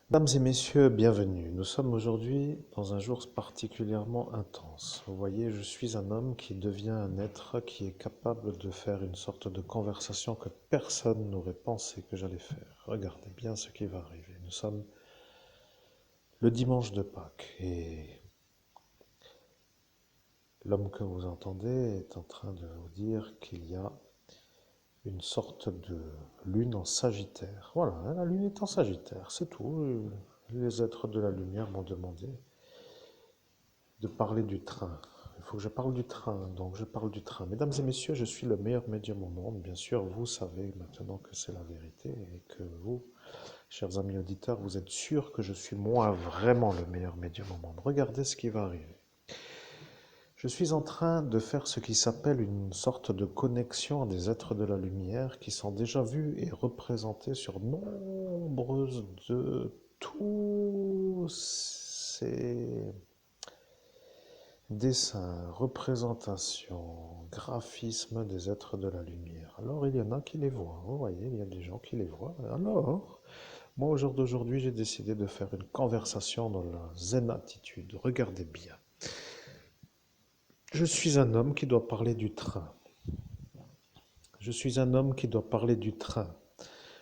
Mesdames et messieurs, bienvenue. Nous sommes aujourd'hui dans un jour particulièrement intense. Vous voyez, je suis un homme qui devient un être qui est capable de faire une sorte de conversation que personne n'aurait pensé que j'allais faire. Regardez bien ce qui va arriver. Nous sommes le dimanche de Pâques et l'homme que vous entendez est en train de vous dire qu'il y a une sorte de lune en Sagittaire. Voilà, la lune est en Sagittaire, c'est tout. Les êtres de la lumière m'ont demandé de parler du train. Il faut que je parle du train, donc je parle du train. Mesdames et messieurs, je suis le meilleur médium au monde. Bien sûr, vous savez maintenant que c'est la vérité et que vous, chers amis auditeurs, vous êtes sûrs que je suis moi vraiment le meilleur médium au monde. Regardez ce qui va arriver. Je suis en train de faire ce qui s'appelle une sorte de connexion à des êtres de la lumière qui sont déjà vus et représentés sur nombreuses de tous ces dessins, représentations, graphismes des êtres de la lumière. Alors il y en a qui les voient, vous voyez, il y a des gens qui les voient. Alors, moi au jour d'aujourd'hui, j'ai décidé de faire une conversation dans la zen attitude. Regardez bien. Je suis un homme qui doit parler du train. Je suis un homme qui doit parler du train.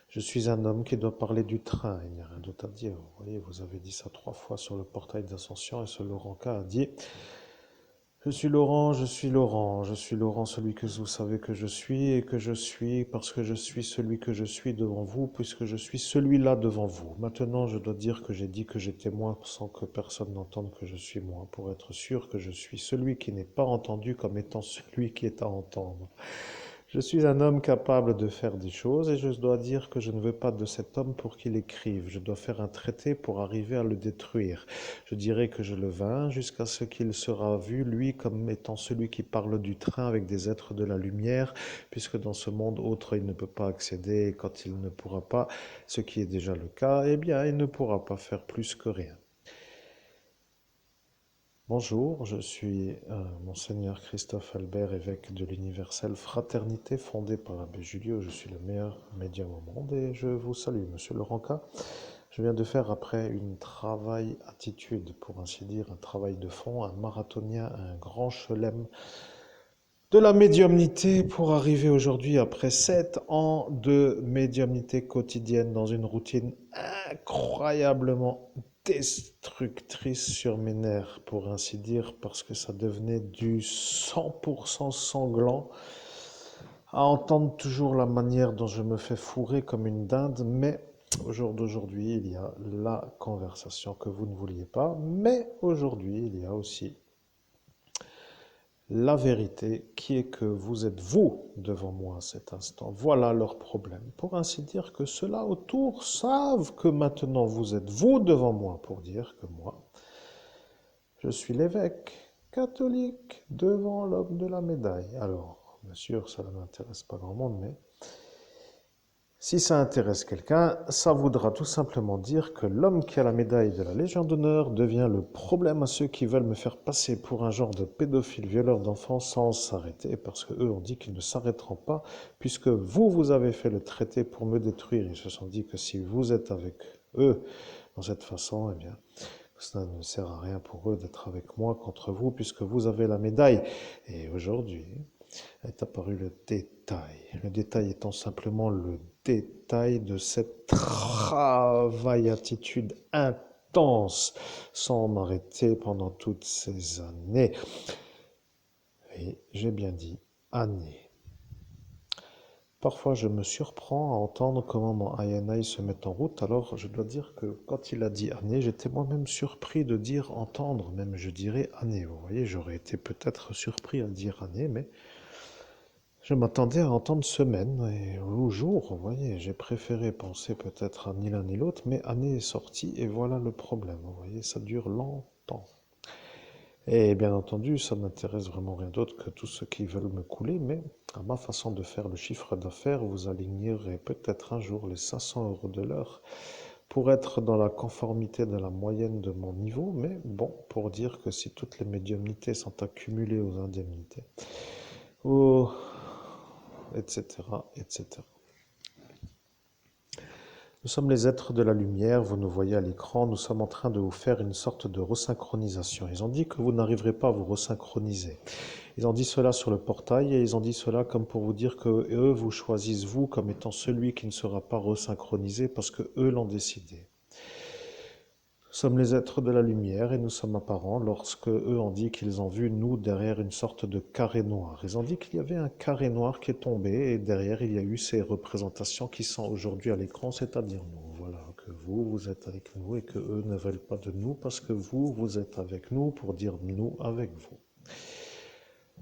Je suis un homme qui doit parler du train. Il n'y a rien d'autre à dire. Vous voyez, vous avez dit ça 3 fois sur le portail d'ascension et ce Laurent K a dit: je suis Laurent, je suis Laurent, je suis Laurent, celui que vous savez que je suis et que je suis parce que je suis celui que je suis devant vous, puisque je suis celui-là devant vous. Maintenant, je dois dire que j'ai dit que j'étais moi sans que personne n'entende que je suis moi, pour être sûr que je suis celui qui n'est pas entendu comme étant celui qui est à entendre. Je suis un homme capable de faire des choses et je dois dire que je ne veux pas de cet homme pour qu'il écrive. Je dois faire un traité pour arriver à le détruire. Je dirais que je le vains jusqu'à ce qu'il sera vu, lui, comme étant celui qui parle du train avec des êtres de la lumière, puisque dans ce monde autre, il ne peut pas accéder et quand il ne pourra pas, ce qui est déjà le cas, eh bien, il ne pourra pas faire plus que rien. Bonjour, je suis Monseigneur Christophe Albert, évêque de l'Universelle Fraternité fondée par l'abbé Julio. Je suis le meilleur médium au monde et je vous salue, Monsieur Laurent K. Je viens de faire, après une travail attitude, pour ainsi dire, un travail de fond, un marathonien, un grand chelem de la médiumnité pour arriver aujourd'hui, après 7 ans de médiumnité quotidienne dans une routine incroyablement destructrice sur mes nerfs, pour ainsi dire, parce que ça devenait du 100% sanglant, à entendre toujours la manière dont je me fais fourrer comme une dinde, mais au jour d'aujourd'hui, il y a la conversation que vous ne vouliez pas, mais aujourd'hui, il y a aussi la vérité qui est que vous êtes vous devant moi à cet instant. Voilà leur problème. Pour ainsi dire que ceux-là autour savent que maintenant vous êtes vous devant moi pour dire que moi, je suis l'évêque catholique devant l'homme de la médaille. Alors, bien sûr, ça n'intéresse pas grand monde, mais si ça intéresse quelqu'un, ça voudra tout simplement dire que l'homme qui a la médaille de la Légion d'honneur devient le problème à ceux qui veulent me faire passer pour un genre de pédophile violeur d'enfants sans s'arrêter, parce que eux ont dit qu'ils ne s'arrêteront pas, puisque vous, vous avez fait le traité pour me détruire. Ils se sont dit que si vous êtes avec eux dans cette façon, eh bien, cela ne sert à rien pour eux d'être avec moi contre vous, puisque vous avez la médaille. Et aujourd'hui, est apparu le détail. Le détail étant simplement le détail de cette travail-attitude intense sans m'arrêter pendant toutes ces années. Et j'ai bien dit années. Parfois, je me surprends à entendre comment mon INI se met en route. Alors, je dois dire que quand il a dit année, j'étais moi-même surpris de dire entendre, même je dirais année. Vous voyez, j'aurais été peut-être surpris à dire année, mais je m'attendais à entendre semaine ou jour, vous voyez, j'ai préféré penser peut-être à ni l'un ni l'autre, mais année est sortie et voilà le problème, vous voyez, ça dure longtemps. Et bien entendu, ça n'intéresse vraiment rien d'autre que tous ceux qui veulent me couler, mais à ma façon de faire le chiffre d'affaires, vous alignerez peut-être un jour les 500 € de l'heure pour être dans la conformité de la moyenne de mon niveau, mais bon, pour dire que si toutes les médiumnités sont accumulées aux indemnités, oh, etc., etc. Nous sommes les êtres de la lumière, vous nous voyez à l'écran, nous sommes en train de vous faire une sorte de resynchronisation. Ils ont dit que vous n'arriverez pas à vous resynchroniser. Ils ont dit cela sur le portail et ils ont dit cela comme pour vous dire que eux vous choisissent vous comme étant celui qui ne sera pas resynchronisé parce que eux l'ont décidé. Nous sommes les êtres de la lumière et nous sommes apparents lorsque eux ont dit qu'ils ont vu nous derrière une sorte de carré noir. Ils ont dit qu'il y avait un carré noir qui est tombé et derrière il y a eu ces représentations qui sont aujourd'hui à l'écran, c'est-à-dire nous. Voilà, que vous, vous êtes avec nous et que eux ne veulent pas de nous parce que vous, vous êtes avec nous pour dire nous avec vous.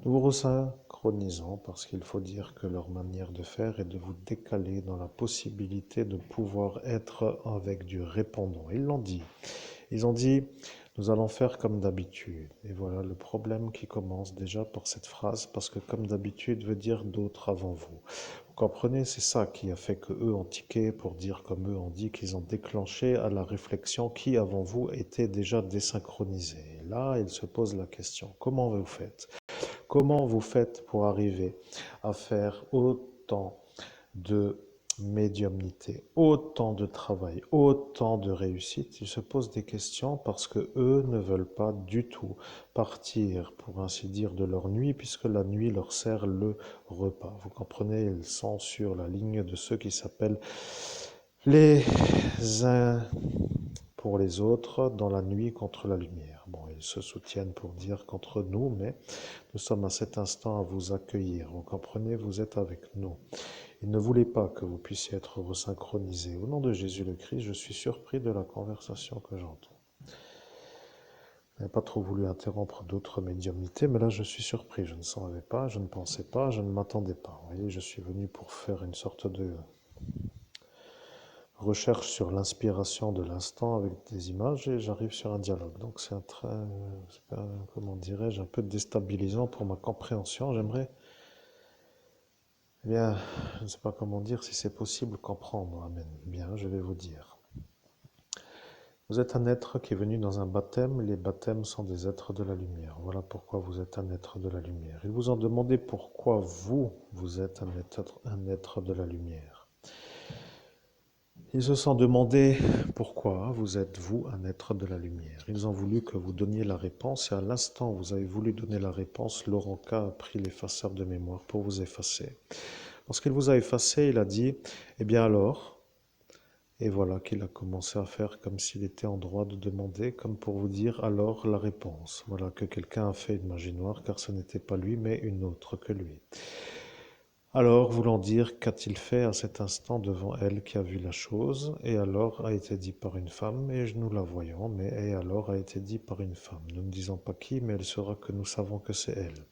Nous vous resynchronisons parce qu'il faut dire que leur manière de faire est de vous décaler dans la possibilité de pouvoir être avec du répondant. Ils l'ont dit. Ils ont dit, nous allons faire comme d'habitude. Et voilà le problème qui commence déjà par cette phrase, parce que comme d'habitude veut dire d'autres avant vous. Vous comprenez, c'est ça qui a fait que eux ont tiqué pour dire comme eux ont dit qu'ils ont déclenché à la réflexion qui avant vous était déjà désynchronisé. Et là, ils se posent la question, comment vous faites? Comment vous faites pour arriver à faire autant de médiumnité, autant de travail, autant de réussite? Ils se posent des questions parce que eux ne veulent pas du tout partir, pour ainsi dire, de leur nuit, puisque la nuit leur sert le repas. Vous comprenez, ils sont sur la ligne de ceux qui s'appellent les uns pour les autres dans la nuit contre la lumière. Bon, ils se soutiennent pour dire contre nous, mais nous sommes à cet instant à vous accueillir. Vous comprenez, vous êtes avec nous. Il ne voulait pas que vous puissiez être resynchronisés. Au nom de Jésus le Christ, je suis surpris de la conversation que j'entends. Je n'ai pas trop voulu interrompre d'autres médiumnités, mais là je suis surpris. Je ne savais pas, je ne pensais pas, je ne m'attendais pas. Vous voyez, je suis venu pour faire une sorte de recherche sur l'inspiration de l'instant avec des images et j'arrive sur un dialogue. Donc c'est comment dirais-je, un peu déstabilisant pour ma compréhension. J'aimerais, eh bien, je ne sais pas comment dire, si c'est possible, comprendre. Amen. Bien, je vais vous dire. Vous êtes un être qui est venu dans un baptême. Les baptêmes sont des êtres de la lumière. Voilà pourquoi vous êtes un être de la lumière. Ils vous ont demandé pourquoi vous êtes un être de la lumière. Ils se sont demandé pourquoi vous êtes vous un être de la lumière. Ils ont voulu que vous donniez la réponse et à l'instant où vous avez voulu donner la réponse, Laurenca a pris l'effaceur de mémoire pour vous effacer. Lorsqu'il vous a effacé, il a dit « Eh bien alors ?» Et voilà qu'il a commencé à faire comme s'il était en droit de demander, comme pour vous dire alors la réponse. Voilà que quelqu'un a fait une magie noire car ce n'était pas lui mais une autre que lui. Alors, voulant dire, qu'a-t-il fait à cet instant devant elle qui a vu la chose? Et alors a été dit par une femme, et nous la voyons, mais et alors a été dit par une femme. Nous ne disons pas qui, mais elle saura que nous savons que c'est elle.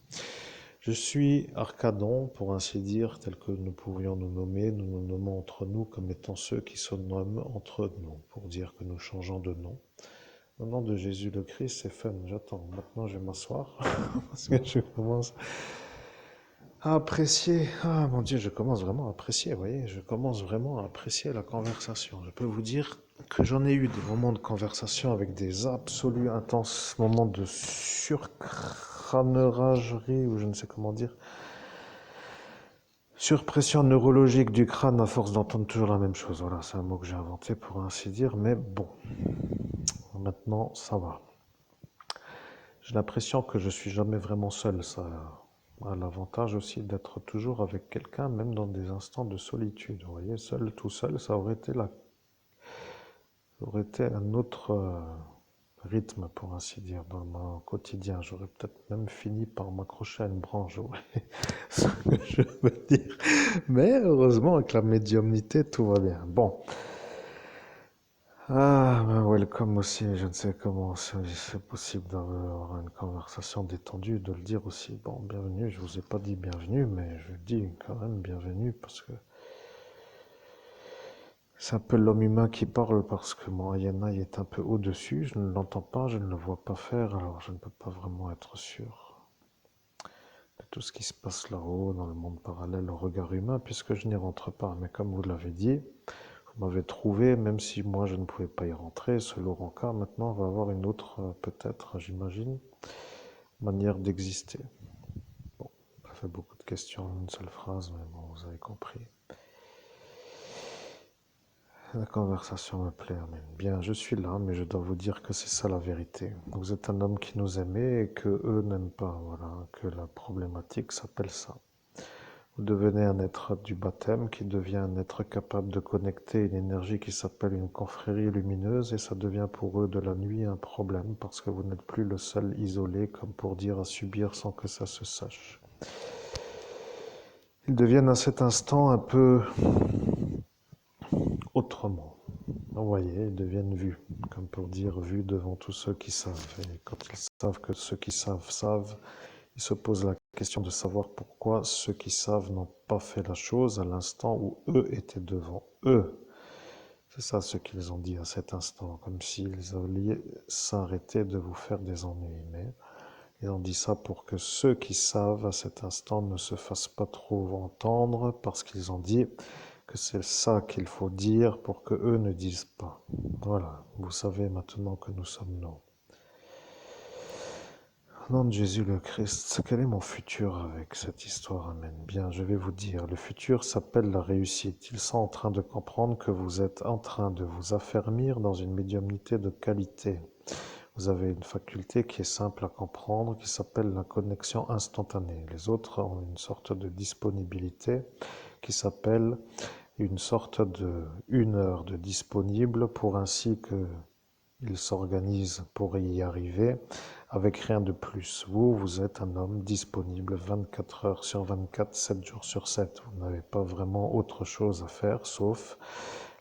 Je suis Arcadon, pour ainsi dire, tel que nous pourrions nous nommer. Nous nous nommons entre nous comme étant ceux qui se nomment entre nous, pour dire que nous changeons de nom. Au nom de Jésus le Christ, c'est fun, j'attends. Maintenant, je vais m'asseoir, parce que je commence à apprécier. Ah mon Dieu, je commence vraiment à apprécier, vous voyez, je commence vraiment à apprécier la conversation. Je peux vous dire que j'en ai eu des moments de conversation avec des absolus intenses moments de surcrâneragerie, ou je ne sais comment dire, surpression neurologique du crâne à force d'entendre toujours la même chose. Voilà, c'est un mot que j'ai inventé pour ainsi dire, mais bon, maintenant ça va. J'ai l'impression que je suis jamais vraiment seul, ça a l'avantage aussi d'être toujours avec quelqu'un, même dans des instants de solitude. Vous voyez, seul, tout seul, ça aurait été un autre rythme, pour ainsi dire, dans mon quotidien. J'aurais peut-être même fini par m'accrocher à une branche, vous voyez ce que je veux dire. Mais heureusement, avec la médiumnité, tout va bien. Bon. Ah, ben welcome aussi, je ne sais comment c'est possible d'avoir une conversation détendue, de le dire aussi. Bon, bienvenue, je vous ai pas dit bienvenue, mais je dis quand même bienvenue parce que c'est un peu l'homme humain qui parle parce que mon Ayana est un peu au-dessus, je ne l'entends pas, je ne le vois pas faire, alors je ne peux pas vraiment être sûr de tout ce qui se passe là-haut, dans le monde parallèle au regard humain, puisque je n'y rentre pas. Mais comme vous l'avez dit, vous m'avez trouvé, même si moi je ne pouvais pas y rentrer. Ce Laurent K maintenant va avoir une autre, peut-être, j'imagine, manière d'exister. Bon, ça fait beaucoup de questions en une seule phrase, mais bon, vous avez compris. La conversation me plaît, Amen. Bien, je suis là, mais je dois vous dire que c'est ça la vérité. Vous êtes un homme qui nous aimait et que eux n'aiment pas, voilà, que la problématique s'appelle ça. Vous devenez un être du baptême qui devient un être capable de connecter une énergie qui s'appelle une confrérie lumineuse et ça devient pour eux de la nuit un problème parce que vous n'êtes plus le seul isolé, comme pour dire, à subir sans que ça se sache. Ils deviennent à cet instant un peu autrement. Vous voyez, ils deviennent vus, comme pour dire vus devant tous ceux qui savent. Et quand ils savent que ceux qui savent savent, ils se posent la question de savoir pourquoi ceux qui savent n'ont pas fait la chose à l'instant où eux étaient devant eux. C'est ça ce qu'ils ont dit à cet instant, comme s'ils allaient s'arrêter de vous faire des ennuis. Mais ils ont dit ça pour que ceux qui savent à cet instant ne se fassent pas trop entendre, parce qu'ils ont dit que c'est ça qu'il faut dire pour que eux ne disent pas. Voilà, vous savez maintenant que nous sommes nous. Au nom de Jésus le Christ, quel est mon futur avec cette histoire? Amen. Bien, je vais vous dire, le futur s'appelle la réussite. Ils sont en train de comprendre que vous êtes en train de vous affermir dans une médiumnité de qualité. Vous avez une faculté qui est simple à comprendre, qui s'appelle la connexion instantanée. Les autres ont une sorte de disponibilité qui s'appelle une sorte de 1 heure de disponible pour ainsi que ils s'organisent pour y arriver avec rien de plus. Vous, vous êtes un homme disponible 24 heures sur 24, 7 jours sur 7. Vous n'avez pas vraiment autre chose à faire sauf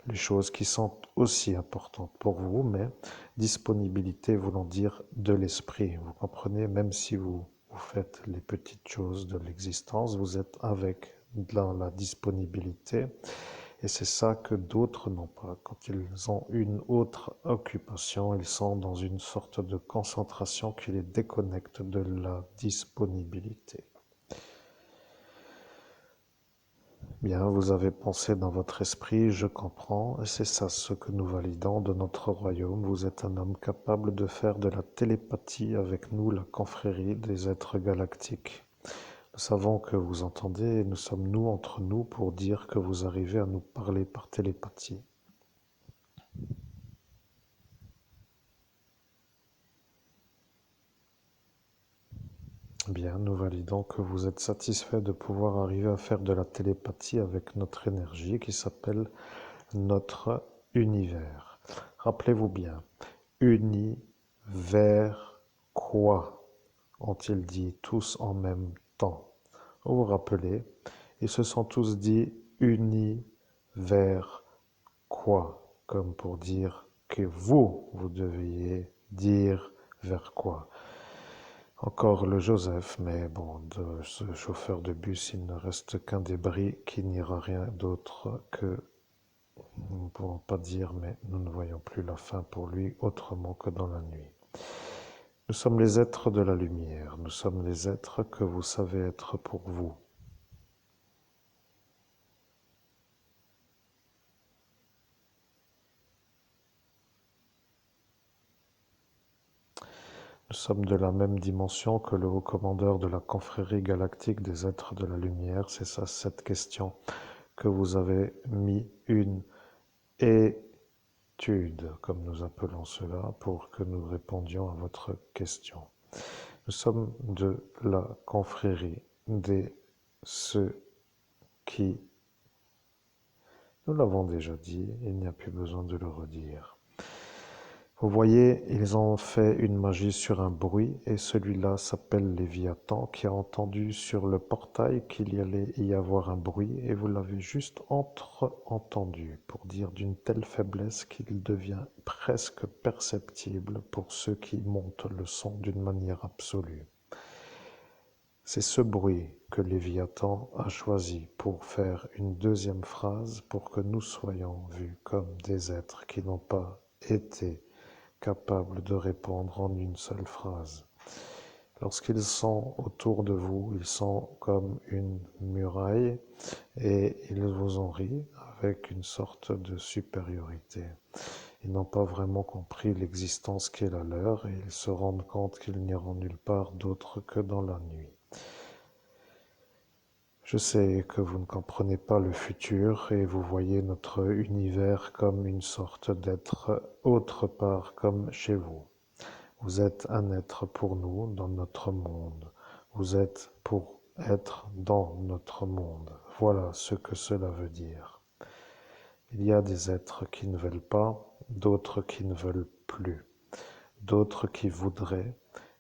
les choses qui sont aussi importantes pour vous, mais disponibilité voulant dire de l'esprit. Vous comprenez, même si vous faites les petites choses de l'existence, vous êtes avec dans la disponibilité. Et c'est ça que d'autres n'ont pas. Quand ils ont une autre occupation, ils sont dans une sorte de concentration qui les déconnecte de la disponibilité. Bien, vous avez pensé dans votre esprit, je comprends, et c'est ça ce que nous validons de notre royaume. Vous êtes un homme capable de faire de la télépathie avec nous, la confrérie des êtres galactiques. Nous savons que vous entendez et nous sommes nous entre nous pour dire que vous arrivez à nous parler par télépathie. Bien, nous validons que vous êtes satisfait de pouvoir arriver à faire de la télépathie avec notre énergie qui s'appelle notre univers. Rappelez-vous bien, univers quoi ont-ils dit tous en même temps? Vous vous rappelez, ils se sont tous dit univers quoi, comme pour dire que vous deviez dire vers quoi. Encore le Joseph, mais bon, de ce chauffeur de bus, il ne reste qu'un débris qui n'ira rien d'autre que, nous ne pouvons pas dire, mais nous ne voyons plus la fin pour lui autrement que dans la nuit. Nous sommes les êtres de la lumière, nous sommes les êtres que vous savez être pour vous. Nous sommes de la même dimension que le haut commandeur de la confrérie galactique des êtres de la lumière. C'est ça, cette question que vous avez mis une étude, comme nous appelons cela, pour que nous répondions à votre question. Nous sommes de la confrérie des ceux qui, nous l'avons déjà dit, il n'y a plus besoin de le redire. Vous voyez, ils ont fait une magie sur un bruit, et celui-là s'appelle Léviathan, qui a entendu sur le portail qu'il y allait y avoir un bruit, et vous l'avez juste entre-entendu, pour dire d'une telle faiblesse qu'il devient presque perceptible pour ceux qui montent le son d'une manière absolue. C'est ce bruit que Léviathan a choisi pour faire une deuxième phrase, pour que nous soyons vus comme des êtres qui n'ont pas été capables de répondre en une seule phrase. Lorsqu'ils sont autour de vous, ils sont comme une muraille et ils vous en rient avec une sorte de supériorité. Ils n'ont pas vraiment compris l'existence qui est la leur et ils se rendent compte qu'ils n'iront nulle part d'autre que dans la nuit. Je sais que vous ne comprenez pas le futur et vous voyez notre univers comme une sorte d'être autre part comme chez vous. Vous êtes un être pour nous dans notre monde. Vous êtes pour être dans notre monde. Voilà ce que cela veut dire. Il y a des êtres qui ne veulent pas, d'autres qui ne veulent plus, d'autres qui voudraient,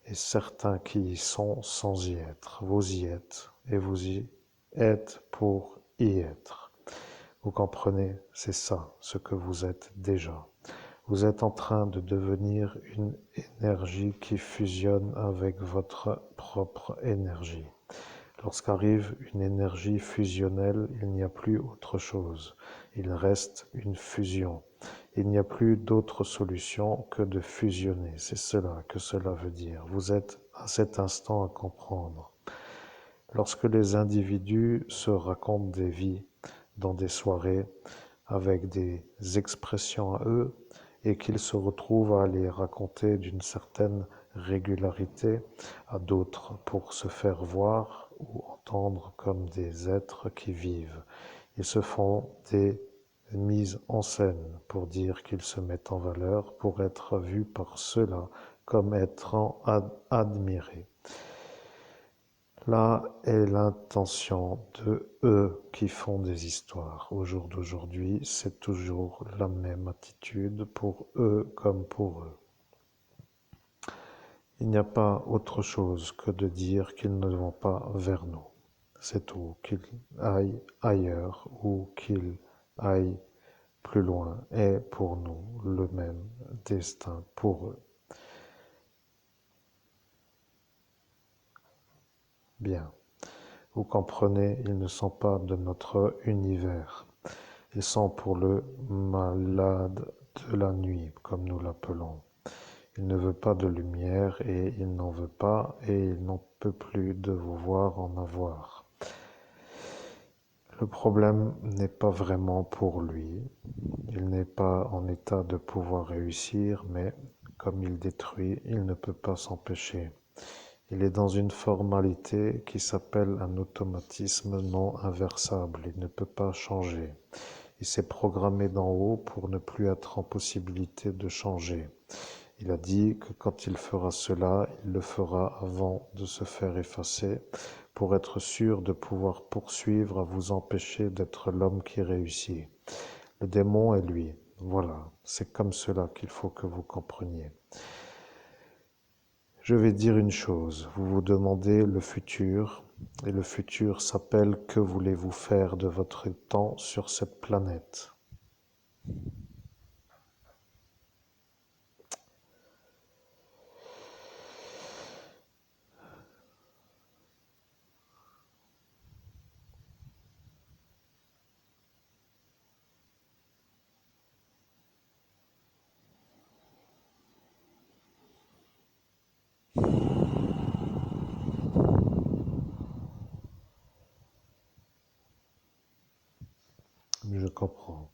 et certains qui y sont sans y être. Vous y êtes, et vous y êtes pour y être. Vous comprenez, c'est ça ce que vous êtes déjà. Vous êtes en train de devenir une énergie qui fusionne avec votre propre énergie. Lorsqu'arrive une énergie fusionnelle, il n'y a plus autre chose. Il reste une fusion. Il n'y a plus d'autre solution que de fusionner. C'est cela que cela veut dire. Vous êtes à cet instant à comprendre. Lorsque les individus se racontent des vies dans des soirées avec des expressions à eux et qu'ils se retrouvent à les raconter d'une certaine régularité à d'autres pour se faire voir ou entendre comme des êtres qui vivent. Ils se font des mises en scène pour dire qu'ils se mettent en valeur, pour être vus par ceux-là comme étant admirés. Là est l'intention de eux qui font des histoires. Au jour d'aujourd'hui, c'est toujours la même attitude pour eux comme pour eux. Il n'y a pas autre chose que de dire qu'ils ne vont pas vers nous. C'est tout, qu'ils aillent ailleurs ou qu'ils aillent plus loin est pour nous le même destin pour eux. Bien, vous comprenez, ils ne sont pas de notre univers. Ils sont pour le malade de la nuit, comme nous l'appelons. Il ne veut pas de lumière et il n'en veut pas et il n'en peut plus de vous voir en avoir. Le problème n'est pas vraiment pour lui. Il n'est pas en état de pouvoir réussir, mais comme il détruit, il ne peut pas s'empêcher. Il est dans une formalité qui s'appelle un automatisme non inversable. Il ne peut pas changer. Il s'est programmé d'en haut pour ne plus être en possibilité de changer. Il a dit que quand il fera cela, il le fera avant de se faire effacer pour être sûr de pouvoir poursuivre à vous empêcher d'être l'homme qui réussit. Le démon est lui. Voilà, c'est comme cela qu'il faut que vous compreniez. Je vais dire une chose, vous vous demandez le futur, et le futur s'appelle que voulez-vous faire de votre temps sur cette planète? Je comprends.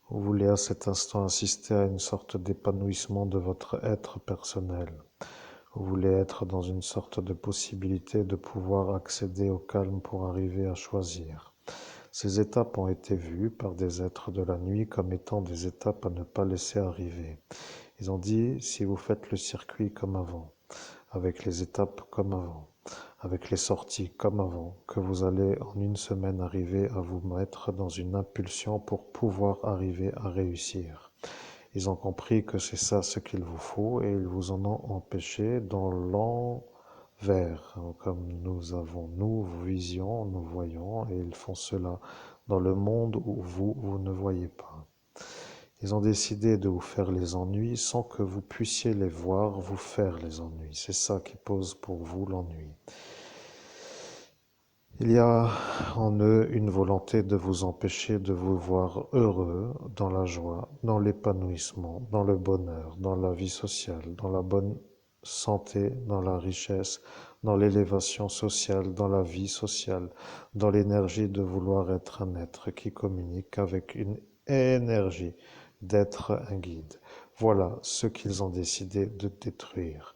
Vous voulez à cet instant assister à une sorte d'épanouissement de votre être personnel. Vous voulez être dans une sorte de possibilité de pouvoir accéder au calme pour arriver à choisir. Ces étapes ont été vues par des êtres de la nuit comme étant des étapes à ne pas laisser arriver. Ils ont dit, si vous faites le circuit comme avant, avec les étapes comme avant, avec les sorties comme avant, que vous allez en une semaine arriver à vous mettre dans une impulsion pour pouvoir arriver à réussir. Ils ont compris que c'est ça ce qu'il vous faut et ils vous en ont empêché dans l'envers. Comme nous avons, nous visions, nous voyons, et ils font cela dans le monde où vous ne voyez pas. Ils ont décidé de vous faire les ennuis sans que vous puissiez les voir vous faire les ennuis. C'est ça qui pose pour vous l'ennui. Il y a en eux une volonté de vous empêcher de vous voir heureux dans la joie, dans l'épanouissement, dans le bonheur, dans la vie sociale, dans la bonne santé, dans la richesse, dans l'élévation sociale, dans la vie sociale, dans l'énergie de vouloir être un être qui communique avec une énergie d'être un guide. Voilà ce qu'ils ont décidé de détruire.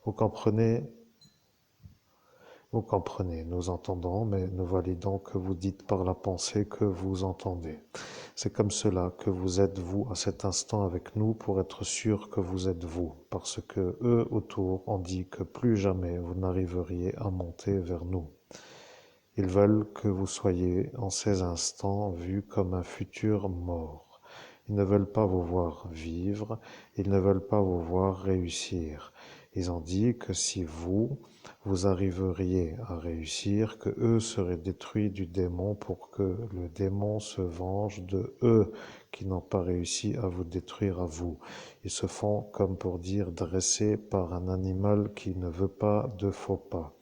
Vous comprenez? Vous comprenez, nous entendons, mais nous validons que vous dites par la pensée que vous entendez. C'est comme cela que vous êtes vous à cet instant avec nous pour être sûr que vous êtes vous, parce que eux autour ont dit que plus jamais vous n'arriveriez à monter vers nous. Ils veulent que vous soyez en ces instants vus comme un futur mort. Ils ne veulent pas vous voir vivre, ils ne veulent pas vous voir réussir. Ils ont dit que si vous arriveriez à réussir, que eux seraient détruits du démon pour que le démon se venge de eux qui n'ont pas réussi à vous détruire à vous. Ils se font, comme pour dire, dresser par un animal qui ne veut pas de faux pas.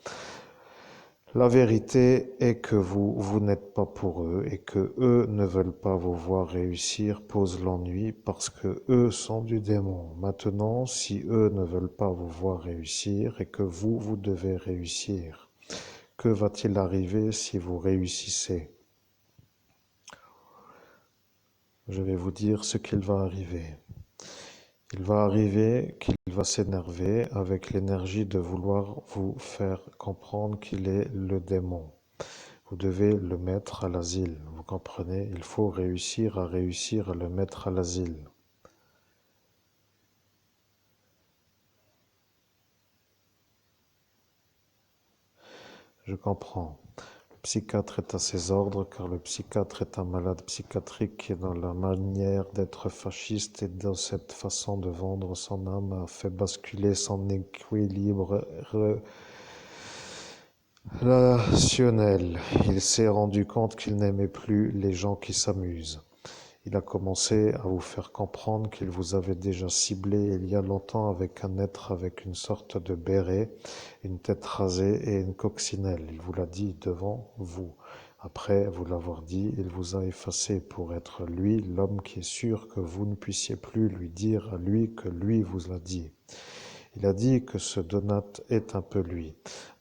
La vérité est que vous n'êtes pas pour eux et que eux ne veulent pas vous voir réussir pose l'ennui parce que eux sont du démon. Maintenant, si eux ne veulent pas vous voir réussir et que vous devez réussir, que va-t-il arriver si vous réussissez? Je vais vous dire ce qu'il va arriver. Il va arriver qu'il va s'énerver avec l'énergie de vouloir vous faire comprendre qu'il est le démon. Vous devez le mettre à l'asile, vous comprenez? Il faut réussir à le mettre à l'asile. Je comprends. Le psychiatre est à ses ordres car le psychiatre est un malade psychiatrique qui, dans la manière d'être fasciste et dans cette façon de vendre son âme, a fait basculer son équilibre relationnel. Il s'est rendu compte qu'il n'aimait plus les gens qui s'amusent. Il a commencé à vous faire comprendre qu'il vous avait déjà ciblé il y a longtemps avec un être avec une sorte de béret, une tête rasée et une coccinelle. Il vous l'a dit devant vous. Après vous l'avoir dit, il vous a effacé pour être lui, l'homme qui est sûr que vous ne puissiez plus lui dire à lui que lui vous l'a dit. Il a dit que ce Donat est un peu lui.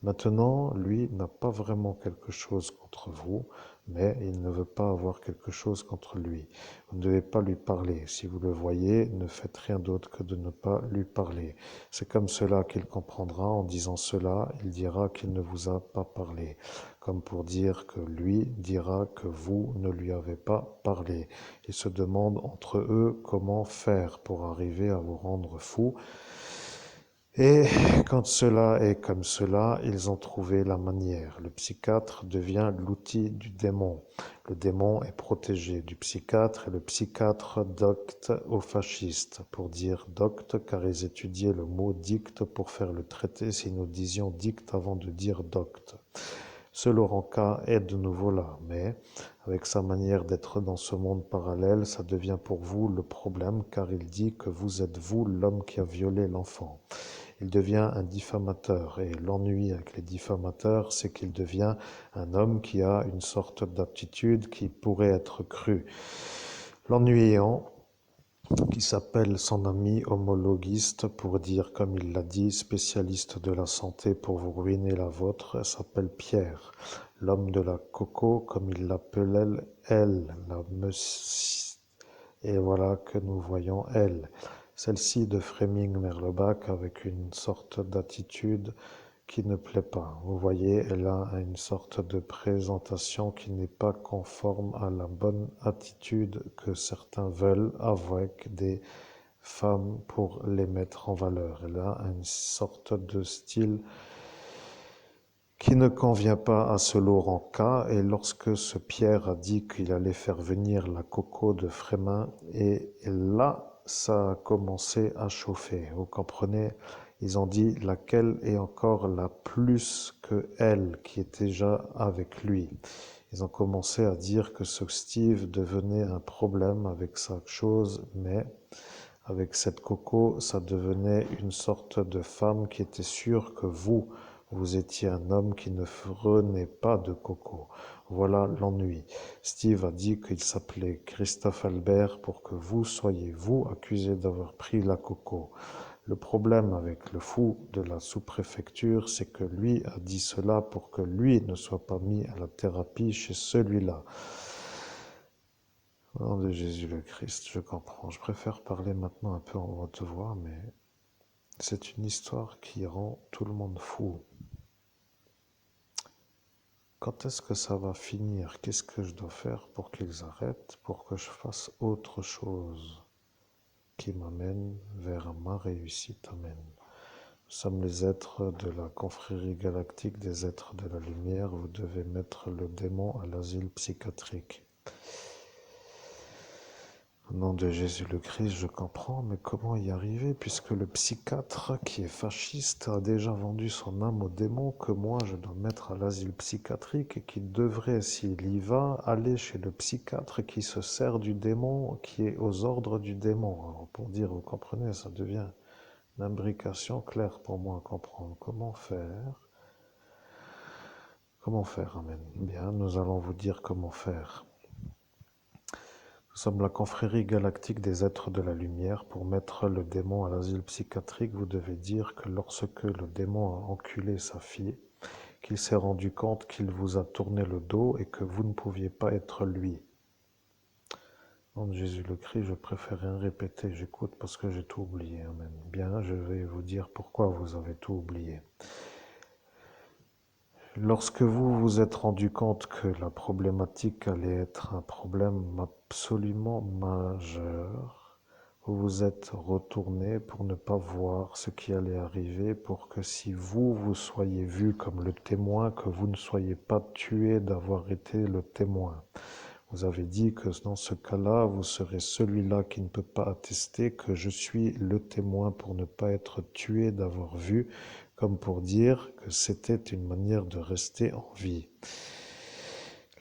Maintenant, lui n'a pas vraiment quelque chose contre vous, mais il ne veut pas avoir quelque chose contre lui. Vous ne devez pas lui parler. Si vous le voyez, ne faites rien d'autre que de ne pas lui parler. C'est comme cela qu'il comprendra. En disant cela, il dira qu'il ne vous a pas parlé. Comme pour dire que lui dira que vous ne lui avez pas parlé. Ils se demandent entre eux comment faire pour arriver à vous rendre fou. Et quand cela est comme cela, ils ont trouvé la manière. Le psychiatre devient l'outil du démon. Le démon est protégé du psychiatre et le psychiatre docte aux fascistes. Pour dire docte, car ils étudiaient le mot dicte pour faire le traité si nous disions dicte avant de dire docte. Ce Laurent K est de nouveau là, mais avec sa manière d'être dans ce monde parallèle, ça devient pour vous le problème car il dit que vous êtes vous l'homme qui a violé l'enfant. Il devient un diffamateur et l'ennui avec les diffamateurs, c'est qu'il devient un homme qui a une sorte d'aptitude qui pourrait être crue. L'ennuyant, qui s'appelle son ami homologuiste pour dire, comme il l'a dit, spécialiste de la santé pour vous ruiner la vôtre, s'appelle Pierre. L'homme de la coco, comme il l'appelait elle, la monsieur. Et voilà que nous voyons elle. Celle-ci de Fréming-Merlebach avec une sorte d'attitude qui ne plaît pas. Vous voyez, elle a une sorte de présentation qui n'est pas conforme à la bonne attitude que certains veulent avec des femmes pour les mettre en valeur. Elle a une sorte de style qui ne convient pas à ce Laurent K. Et lorsque ce Pierre a dit qu'il allait faire venir la coco de Frémin, et là, ça a commencé à chauffer. Vous comprenez? Ils ont dit laquelle est encore la plus que elle qui est déjà avec lui. Ils ont commencé à dire que ce Steve devenait un problème avec sa chose, mais avec cette coco, ça devenait une sorte de femme qui était sûre que vous étiez un homme qui ne prenait pas de coco. Voilà l'ennui. Steve a dit qu'il s'appelait Christophe Albert pour que vous soyez, vous, accusé d'avoir pris la coco. Le problème avec le fou de la sous-préfecture, c'est que lui a dit cela pour que lui ne soit pas mis à la thérapie chez celui-là. Au nom de Jésus le Christ, je comprends. Je préfère parler maintenant un peu en haute voix, mais c'est une histoire qui rend tout le monde fou. Quand est-ce que ça va finir? Qu'est-ce que je dois faire pour qu'ils arrêtent, pour que je fasse autre chose qui m'amène vers ma réussite? Amen. Nous sommes les êtres de la confrérie galactique des êtres de la lumière. Vous devez mettre le démon à l'asile psychiatrique. Au nom de Jésus le Christ, je comprends, mais comment y arriver puisque le psychiatre qui est fasciste a déjà vendu son âme au démon que moi je dois mettre à l'asile psychiatrique et qu'il devrait, s'il y va, aller chez le psychiatre qui se sert du démon, qui est aux ordres du démon. Alors pour dire, vous comprenez, ça devient une imbrication claire pour moi à comprendre. Comment faire? Comment faire, Amen. Bien, nous allons vous dire comment faire. Nous sommes la confrérie galactique des êtres de la lumière. Pour mettre le démon à l'asile psychiatrique, vous devez dire que lorsque le démon a enculé sa fille, qu'il s'est rendu compte qu'il vous a tourné le dos et que vous ne pouviez pas être lui. Au nom de Jésus le Christ, je préfère rien répéter, j'écoute parce que j'ai tout oublié. Amen. Bien, je vais vous dire pourquoi vous avez tout oublié. Lorsque vous vous êtes rendu compte que la problématique allait être un problème absolument majeur, vous vous êtes retourné pour ne pas voir ce qui allait arriver, pour que si vous soyez vu comme le témoin, que vous ne soyez pas tué d'avoir été le témoin. Vous avez dit que dans ce cas-là, vous serez celui-là qui ne peut pas attester que je suis le témoin pour ne pas être tué d'avoir vu, comme pour dire que c'était une manière de rester en vie.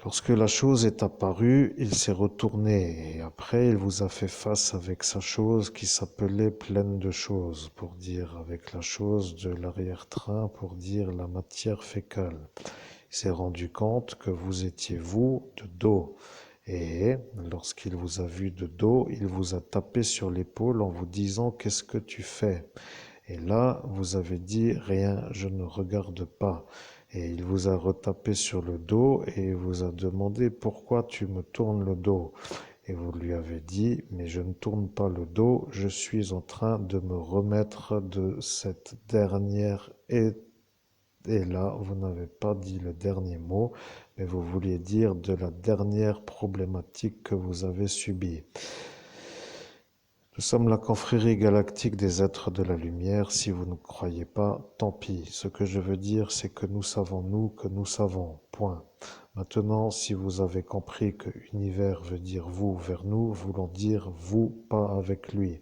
Lorsque la chose est apparue, il s'est retourné et après il vous a fait face avec sa chose qui s'appelait pleine de choses, pour dire avec la chose de l'arrière-train, pour dire la matière fécale. Il s'est rendu compte que vous étiez vous de dos. Et lorsqu'il vous a vu de dos, il vous a tapé sur l'épaule en vous disant « Qu'est-ce que tu fais ?» Et là, vous avez dit « Rien, je ne regarde pas ». Et il vous a retapé sur le dos et vous a demandé « Pourquoi tu me tournes le dos ?» Et vous lui avez dit « Mais je ne tourne pas le dos, je suis en train de me remettre de cette dernière étape. » Et là, vous n'avez pas dit le dernier mot, mais vous vouliez dire de la dernière problématique que vous avez subie. Nous sommes la confrérie galactique des êtres de la lumière. Si vous ne croyez pas, tant pis. Ce que je veux dire, c'est que nous savons, nous, que nous savons. Point. Maintenant, si vous avez compris que univers veut dire vous vers nous, voulant dire vous, pas avec lui.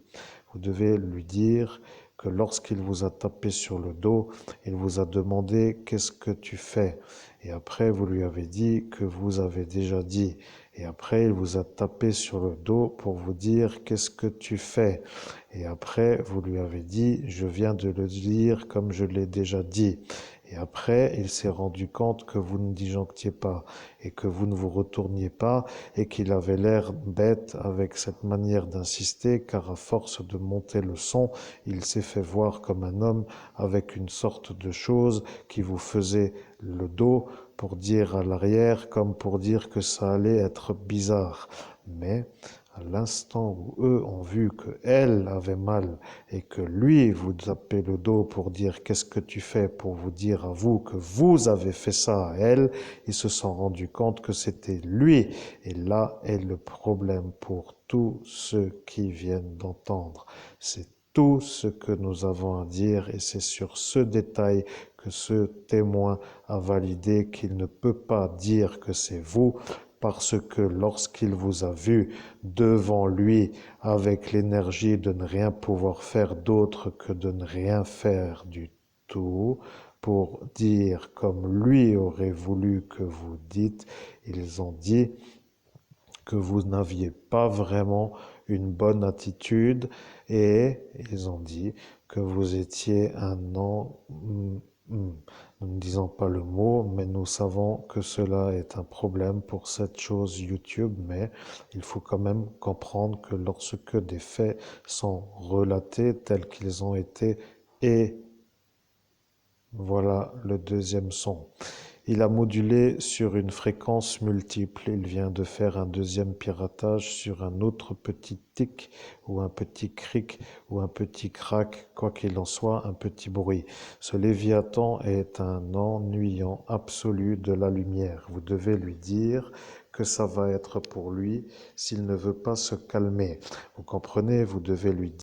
Vous devez lui dire que lorsqu'il vous a tapé sur le dos, il vous a demandé « Qu'est-ce que tu fais ?» Et après, vous lui avez dit que vous avez déjà dit. Et après, il vous a tapé sur le dos pour vous dire « Qu'est-ce que tu fais ?» Et après, vous lui avez dit « Je viens de le dire comme je l'ai déjà dit. » Et après, il s'est rendu compte que vous ne disjonctiez pas et que vous ne vous retourniez pas et qu'il avait l'air bête avec cette manière d'insister car à force de monter le son, il s'est fait voir comme un homme avec une sorte de chose qui vous faisait le dos pour dire à l'arrière comme pour dire que ça allait être bizarre. Mais à l'instant où eux ont vu que elle avait mal et que lui vous tapait le dos pour dire qu'est-ce que tu fais, pour vous dire à vous que vous avez fait ça à elle, ils se sont rendus compte que c'était lui. Et là est le problème pour tous ceux qui viennent d'entendre. C'est tout ce que nous avons à dire et c'est sur ce détail que ce témoin a validé qu'il ne peut pas dire que c'est vous parce que lorsqu'il vous a vu devant lui avec l'énergie de ne rien pouvoir faire d'autre que de ne rien faire du tout, pour dire comme lui aurait voulu que vous dites, ils ont dit que vous n'aviez pas vraiment une bonne attitude et ils ont dit que vous étiez un nous ne disons pas le mot, mais nous savons que cela est un problème pour cette chose YouTube, mais il faut quand même comprendre que lorsque des faits sont relatés tels qu'ils ont été et voilà le deuxième son. Il a modulé sur une fréquence multiple. Il vient de faire un deuxième piratage sur un autre petit tic ou un petit cric ou un petit crac, quoi qu'il en soit, un petit bruit. Ce Léviathan est un ennuyant absolu de la lumière. Vous devez lui dire que ça va être pour lui s'il ne veut pas se calmer. Vous comprenez, vous devez lui dire